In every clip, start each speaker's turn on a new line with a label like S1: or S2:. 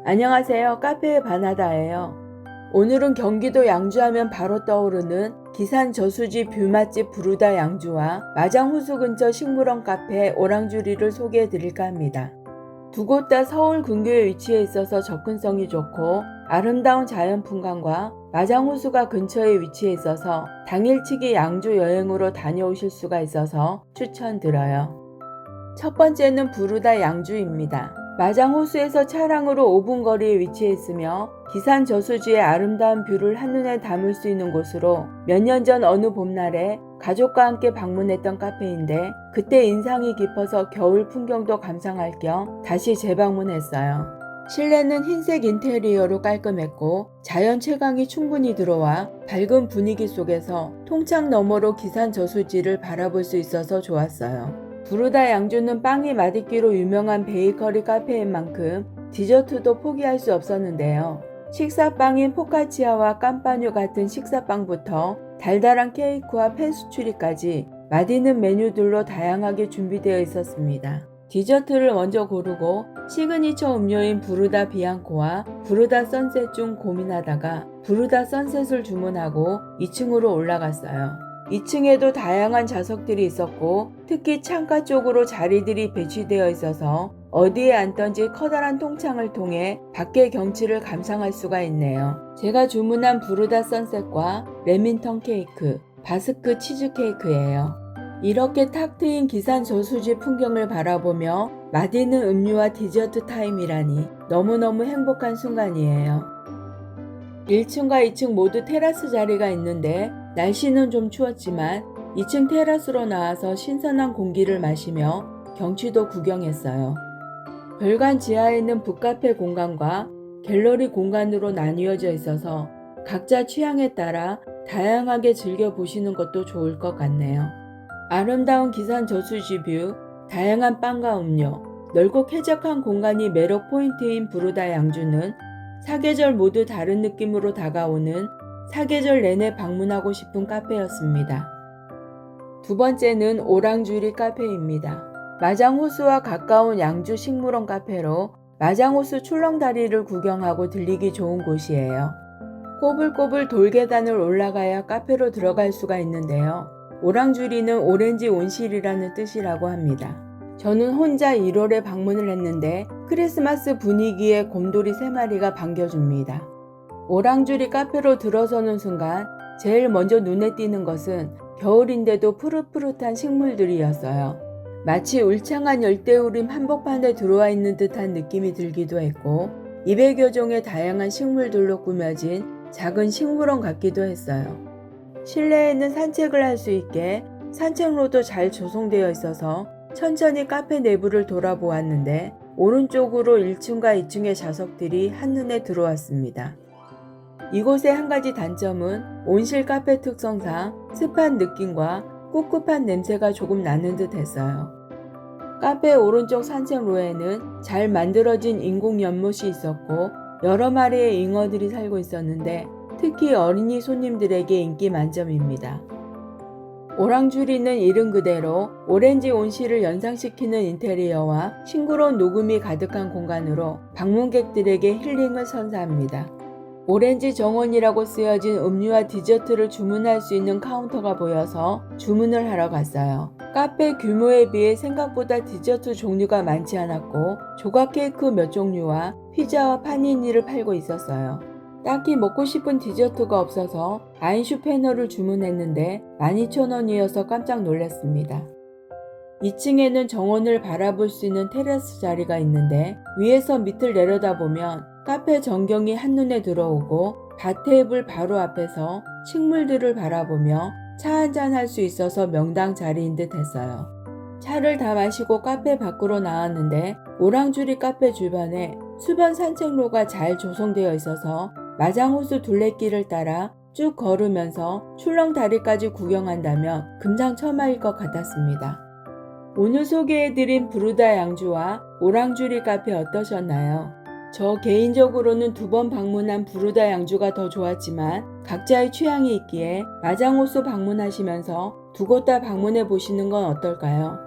S1: 안녕하세요. 카페의 바나다예요. 오늘은 경기도 양주하면 바로 떠오르는 기산 저수지 뷰 맛집 부르다 양주와 마장호수 근처 식물원 카페 오랑주리를 소개해 드릴까 합니다. 두 곳 다 서울 근교에 위치해 있어서 접근성이 좋고 아름다운 자연 풍광과 마장호수가 근처에 위치해 있어서 당일치기 양주 여행으로 다녀오실 수가 있어서 추천드려요. 첫 번째는 부르다 양주입니다. 마장호수에서 차량으로 5분 거리에 위치해 있으며 기산 저수지의 아름다운 뷰를 한눈에 담을 수 있는 곳으로 몇 년 전 어느 봄날에 가족과 함께 방문했던 카페인데 그때 인상이 깊어서 겨울 풍경도 감상할 겸 다시 재방문했어요. 실내는 흰색 인테리어로 깔끔했고 자연 채광이 충분히 들어와 밝은 분위기 속에서 통창 너머로 기산 저수지를 바라볼 수 있어서 좋았어요. 부르다 양주는 빵이 맛있기로 유명한 베이커리 카페인 만큼 디저트도 포기할 수 없었는데요. 식사빵인 포카치아와 깜빠뉴 같은 식사빵부터 달달한 케이크와 페스츄리까지 맛있는 메뉴들로 다양하게 준비되어 있었습니다. 디저트를 먼저 고르고 시그니처 음료인 부르다 비앙코와 부르다 선셋 중 고민하다가 부르다 선셋을 주문하고 2층으로 올라갔어요. 2층에도 다양한 좌석들이 있었고 특히 창가 쪽으로 자리들이 배치되어 있어서 어디에 앉던지 커다란 통창을 통해 밖의 경치를 감상할 수가 있네요. 제가 주문한 부르다 선셋과 레민턴 케이크, 바스크 치즈케이크예요. 이렇게 탁 트인 기산 저수지 풍경을 바라보며 맛있는 음료와 디저트 타임이라니 너무너무 행복한 순간이에요. 1층과 2층 모두 테라스 자리가 있는데 날씨는 좀 추웠지만 2층 테라스로 나와서 신선한 공기를 마시며 경치도 구경했어요. 별관 지하에 있는 북카페 공간과 갤러리 공간으로 나뉘어져 있어서 각자 취향에 따라 다양하게 즐겨보시는 것도 좋을 것 같네요. 아름다운 기산 저수지 뷰, 다양한 빵과 음료, 넓고 쾌적한 공간이 매력 포인트인 부르다 양주는 사계절 모두 다른 느낌으로 다가오는 사계절 내내 방문하고 싶은 카페였습니다. 두 번째는 오랑주리 카페입니다. 마장호수와 가까운 양주 식물원 카페로 마장호수 출렁다리를 구경하고 들리기 좋은 곳이에요. 꼬불꼬불 돌계단을 올라가야 카페로 들어갈 수가 있는데요. 오랑주리는 오렌지 온실이라는 뜻이라고 합니다. 저는 혼자 1월에 방문을 했는데 크리스마스 분위기에 곰돌이 3마리가 반겨줍니다. 오랑주리 카페로 들어서는 순간 제일 먼저 눈에 띄는 것은 겨울인데도 푸릇푸릇한 식물들이었어요. 마치 울창한 열대우림 한복판에 들어와 있는 듯한 느낌이 들기도 했고 200여 종의 다양한 식물들로 꾸며진 작은 식물원 같기도 했어요. 실내에는 산책을 할 수 있게 산책로도 잘 조성되어 있어서 천천히 카페 내부를 돌아보았는데 오른쪽으로 1층과 2층의 좌석들이 한눈에 들어왔습니다. 이곳의 한 가지 단점은 온실 카페 특성상 습한 느낌과 꿉꿉한 냄새가 조금 나는 듯 했어요. 카페 오른쪽 산책로에는 잘 만들어진 인공 연못이 있었고 여러 마리의 잉어들이 살고 있었는데 특히 어린이 손님들에게 인기 만점입니다. 오랑주리는 이름 그대로 오렌지 온실을 연상시키는 인테리어와 싱그러운 녹음이 가득한 공간으로 방문객들에게 힐링을 선사합니다. 오렌지 정원이라고 쓰여진 음료와 디저트를 주문할 수 있는 카운터가 보여서 주문을 하러 갔어요. 카페 규모에 비해 생각보다 디저트 종류가 많지 않았고 조각 케이크 몇 종류와 피자와 파니니를 팔고 있었어요. 딱히 먹고 싶은 디저트가 없어서 아인슈페너를 주문했는데 12,000원이어서 깜짝 놀랐습니다. 2층에는 정원을 바라볼 수 있는 테라스 자리가 있는데 위에서 밑을 내려다보면 카페 전경이 한눈에 들어오고 바 테이블 바로 앞에서 식물들을 바라보며 차 한잔 할 수 있어서 명당 자리인 듯 했어요. 차를 다 마시고 카페 밖으로 나왔는데 오랑주리 카페 주변에 수변 산책로가 잘 조성되어 있어서 마장호수 둘레길을 따라 쭉 걸으면서 출렁다리까지 구경한다면 금상첨화일 것 같았습니다. 오늘 소개해드린 부르다 양주와 오랑주리 카페 어떠셨나요? 저 개인적으로는 2번 방문한 부르다 양주가 더 좋았지만 각자의 취향이 있기에 마장호수 방문하시면서 두 곳 다 방문해 보시는 건 어떨까요?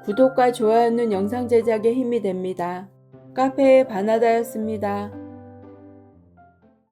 S1: 구독과 좋아요는 영상 제작에 힘이 됩니다. 카페의 바나다였습니다.